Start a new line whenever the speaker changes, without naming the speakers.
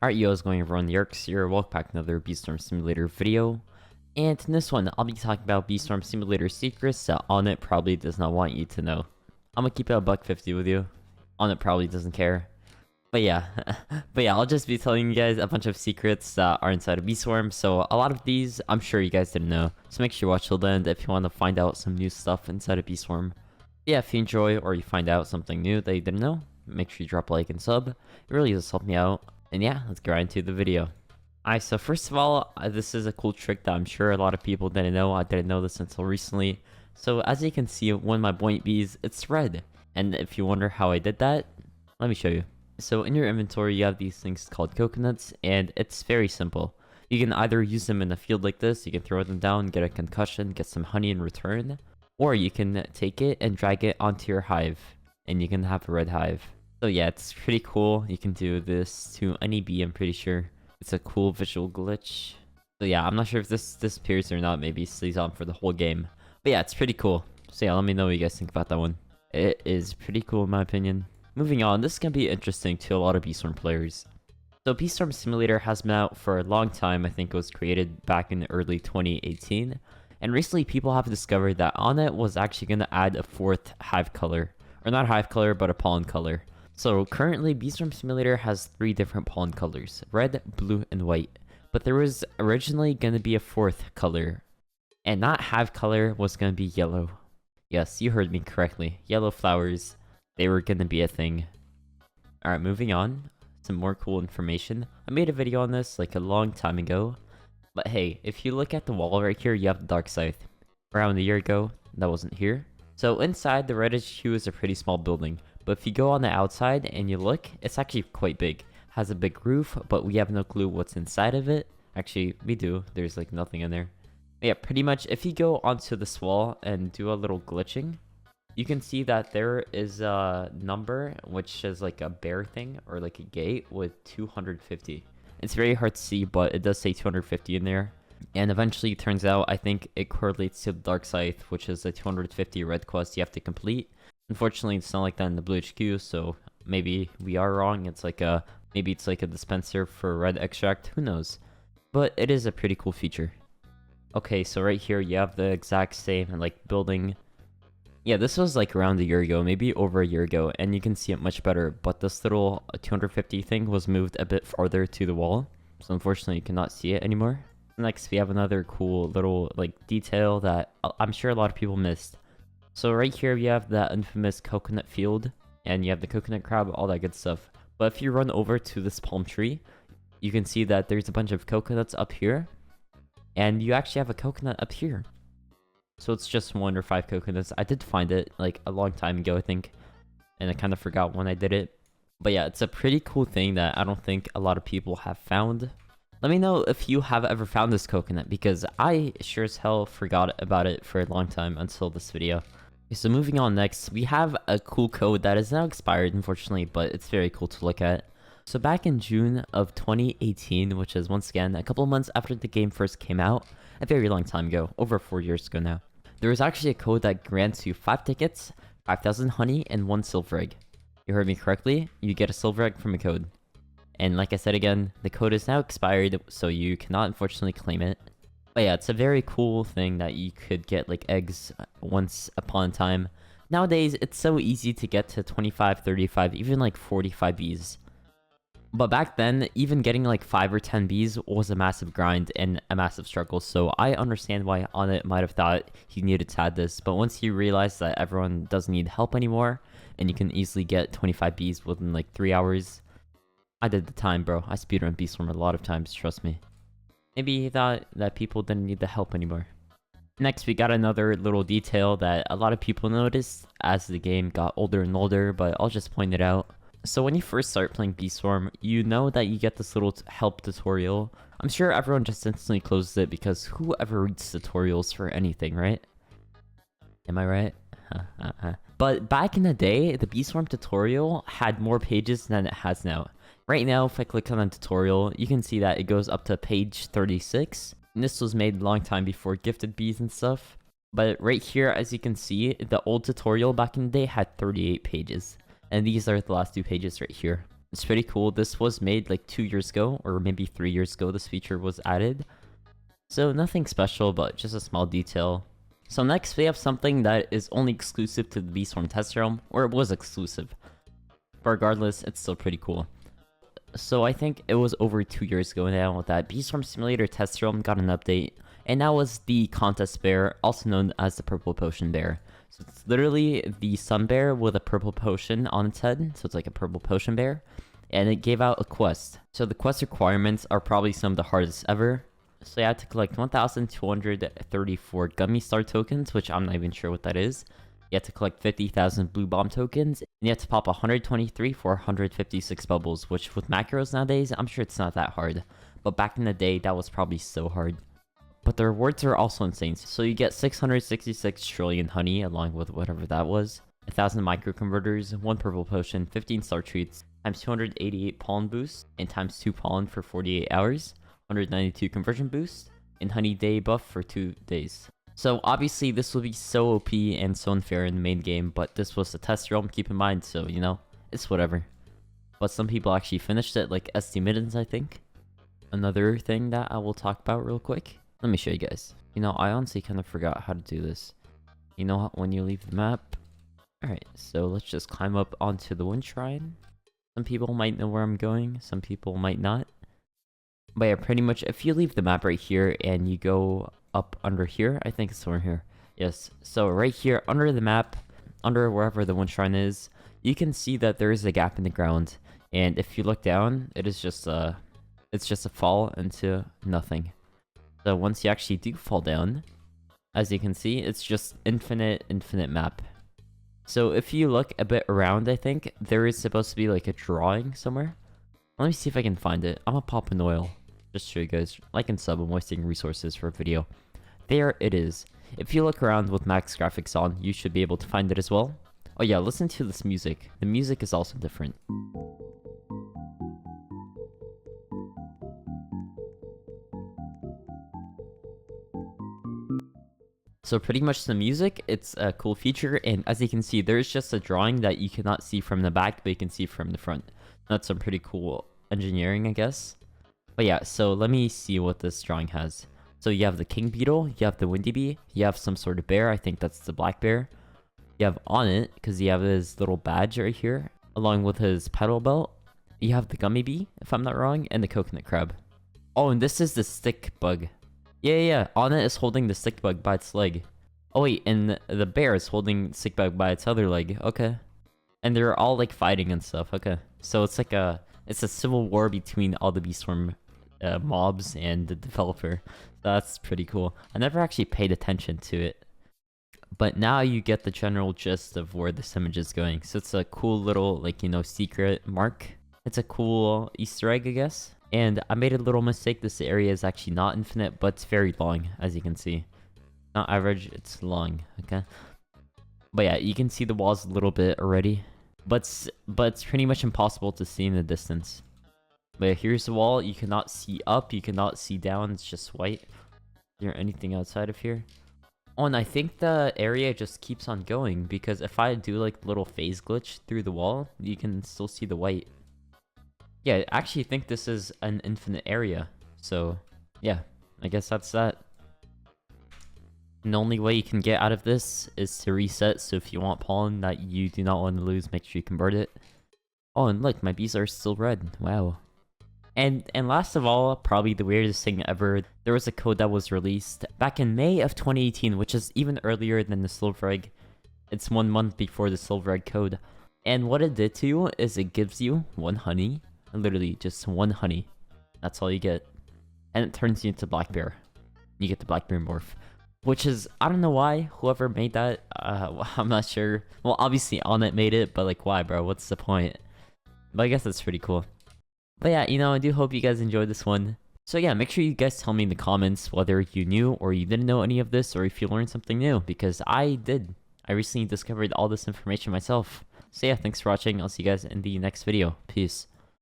Alright, yo, what's going on, everyone? Yarikz here. Welcome back to another Beaststorm Simulator video. And in this one, I'll be talking about Beaststorm Simulator secrets that Onett probably does not want you to know. I'm gonna keep it a $1.50 with you. Onett probably doesn't care. But yeah, I'll just be telling you guys a bunch of secrets that are inside of Beaststorm. So a lot of these, I'm sure you guys didn't know. So make sure you watch till the end if you want to find out some new stuff inside of Beaststorm. Yeah, if you enjoy or you find out something new that you didn't know, make sure you drop a like and sub. It really does help me out. And yeah, let's get right into the video. Alright, so first of all, this is a cool trick that I'm sure a lot of people didn't know. I didn't know this until recently. So as you can see, one of my point bees, it's red. And if you wonder how I did that, let me show you. So in your inventory, you have these things called coconuts, and it's very simple. You can either use them in a field like this, you can throw them down, get a concussion, get some honey in return. Or you can take it and drag it onto your hive, and you can have a red hive. So yeah, it's pretty cool. You can do this to any bee, I'm pretty sure. It's a cool visual glitch. So yeah, I'm not sure if this disappears or not. Maybe it stays on for the whole game. But yeah, it's pretty cool. So yeah, let me know what you guys think about that one. It is pretty cool in my opinion. Moving on, this is going to be interesting to a lot of Beaststorm players. So Beaststorm Simulator has been out for a long time. I think it was created back in early 2018. And recently people have discovered that Onett was actually going to add a fourth hive color. Or not hive color, but a pollen color. So currently, Beaststorm Simulator has 3 different pollen colors, red, blue, and white. But there was originally going to be a fourth color, and that hive color was going to be yellow. Yes, you heard me correctly. Yellow flowers, they were going to be a thing. Alright, moving on. Some more cool information. I made a video on this like a long time ago. But hey, if you look at the wall right here, you have the dark side. Around a year ago, that wasn't here. So inside, the reddish hue is a pretty small building. But if you go on the outside and you look, it's actually quite big. Has a big roof, but we have no clue what's inside of it. Actually, we do. There's like nothing in there. But yeah, pretty much if you go onto this wall and do a little glitching, you can see that there is a number which is like a bear thing or like a gate with 250. It's very hard to see, but it does say 250 in there. And eventually it turns out, I think it correlates to the Dark Scythe, which is a 250 red quest you have to complete. Unfortunately, it's not like that in the Blue HQ, so maybe we are wrong. It's like maybe it's like a dispenser for red extract, who knows? But it is a pretty cool feature. Okay, so right here you have the exact same like building. Yeah, this was like around a year ago, maybe over a year ago, and you can see it much better. But this little 250 thing was moved a bit farther to the wall, so unfortunately you cannot see it anymore. Next, we have another cool little like detail that I'm sure a lot of people missed. So right here, you have that infamous coconut field, and you have the coconut crab, all that good stuff. But if you run over to this palm tree, you can see that there's a bunch of coconuts up here, and you actually have a coconut up here. So it's just 1 or 5 coconuts. I did find it like a long time ago, I think, and I kind of forgot when I did it. But yeah, it's a pretty cool thing that I don't think a lot of people have found. Let me know if you have ever found this coconut, because I sure as hell forgot about it for a long time until this video. Okay, so moving on next, we have a cool code that is now expired, unfortunately, but it's very cool to look at. So back in June of 2018, which is once again a couple of months after the game first came out, a very long time ago, over 4 years ago now, there was actually a code that grants you 5 tickets, 5,000 honey, and 1 silver egg. You heard me correctly, you get a silver egg from a code. And like I said again, the code is now expired, so you cannot unfortunately claim it. But yeah, it's a very cool thing that you could get like eggs once upon a time. Nowadays, it's so easy to get to 25, 35, even like 45 bees. But back then, even getting like 5 or 10 bees was a massive grind and a massive struggle. So I understand why Onett might have thought he needed to add this. But once he realized that everyone doesn't need help anymore, and you can easily get 25 bees within like 3 hours, I did the time, bro. I speedrun Beaststorm a lot of times, trust me. Maybe he thought that people didn't need the help anymore. Next, we got another little detail that a lot of people noticed as the game got older and older, but I'll just point it out. So when you first start playing Beaststorm, you know that you get this little help tutorial. I'm sure everyone just instantly closes it because who ever reads tutorials for anything, right? Am I right? But back in the day, the Beaststorm tutorial had more pages than it has now. Right now, if I click on a tutorial, you can see that it goes up to page 36. And this was made a long time before gifted bees and stuff. But right here, as you can see, the old tutorial back in the day had 38 pages. And these are the last 2 pages right here. It's pretty cool. This was made like 2 years ago, or maybe 3 years ago this feature was added. So nothing special, but just a small detail. So next we have something that is only exclusive to the Beaststorm test realm, or it was exclusive. But regardless, it's still pretty cool. So I think it was over 2 years ago now that Beaststorm Simulator test realm got an update, and that was the contest bear, also known as the purple potion bear. So it's literally the sun bear with a purple potion on its head, so it's like a purple potion bear, and it gave out a quest. So the quest requirements are probably some of the hardest ever. So you have to collect 1,234 Gummy Star tokens, which I'm not even sure what that is. You have to collect 50,000 Blue Bomb tokens, and you have to pop 123 for 156 bubbles, which with macros nowadays, I'm sure it's not that hard. But back in the day, that was probably so hard. But the rewards are also insane. So you get 666 trillion honey, along with whatever that was, 1,000 micro converters, 1 purple potion, 15 star treats, times 288 pollen boosts, and times 2 pollen for 48 hours, 192 conversion boost, and honey day buff for 2 days. So obviously this will be so OP and so unfair in the main game, but this was the test realm, keep in mind, so you know, it's whatever. But some people actually finished it, like SD Middens, I think. Another thing that I will talk about real quick. Let me show you guys. You know, I honestly kind of forgot how to do this. You know how, when you leave the map? Alright, so let's just climb up onto the wind shrine. Some people might know where I'm going, some people might not. But yeah, pretty much if you leave the map right here and you go up under here, I think it's somewhere here. Yes, so right here under the map, under wherever the wind shrine is, you can see that there is a gap in the ground. And if you look down, it's just a fall into nothing. So once you actually do fall down, as you can see, it's just infinite map. So if you look a bit around, I think there is supposed to be like a drawing somewhere. Let me see if I can find it. I'm gonna pop an oil. Just show you guys. Like and sub, I'm wasting resources for a video. There it is. If you look around with max graphics on, you should be able to find it as well. Oh yeah, listen to this music. The music is also different. So pretty much the music, it's a cool feature, and as you can see, there's just a drawing that you cannot see from the back, but you can see from the front. That's some pretty cool engineering, I guess. But yeah, so let me see what this drawing has. So you have the king beetle, you have the windy bee, you have some sort of bear, I think that's the black bear. You have Onett, because you have his little badge right here, along with his petal belt. You have the gummy bee, if I'm not wrong, and the coconut crab. Oh, and this is the stick bug. Yeah. Onett is holding the stick bug by its leg. Oh wait, and the bear is holding stick bug by its other leg. Okay. And they're all like fighting and stuff. Okay. So it's like it's a civil war between all the Beaststorm mobs and the developer. That's pretty cool. I never actually paid attention to it. But now you get the general gist of where this image is going. So it's a cool little, like, you know, secret mark. It's a cool Easter egg, I guess. And I made a little mistake. This area is actually not infinite, but it's very long, as you can see. Not average, it's long, okay? But yeah, you can see the walls a little bit already. But it's pretty much impossible to see in the distance. But yeah, here's the wall. You cannot see up, you cannot see down. It's just white. Is there anything outside of here? Oh, and I think the area just keeps on going, because if I do like little phase glitch through the wall, you can still see the white. Yeah, I actually think this is an infinite area. So, yeah, I guess that's that. And the only way you can get out of this is to reset, so if you want pollen that you do not want to lose, make sure you convert it. Oh, and look, my bees are still red. Wow. And last of all, probably the weirdest thing ever, there was a code that was released back in May of 2018, which is even earlier than the silver egg. It's 1 month before the silver egg code. And what it did to you is it gives you 1 honey. Literally just 1 honey. That's all you get. And it turns you into black bear. You get the black bear morph. Which is, I don't know why, whoever made that, I'm not sure. Well, obviously Onett made it, but like, why, bro? What's the point? But I guess that's pretty cool. But yeah, you know, I do hope you guys enjoyed this one. So yeah, make sure you guys tell me in the comments whether you knew or you didn't know any of this, or if you learned something new, because I did. I recently discovered all this information myself. So yeah, thanks for watching. I'll see you guys in the next video. Peace.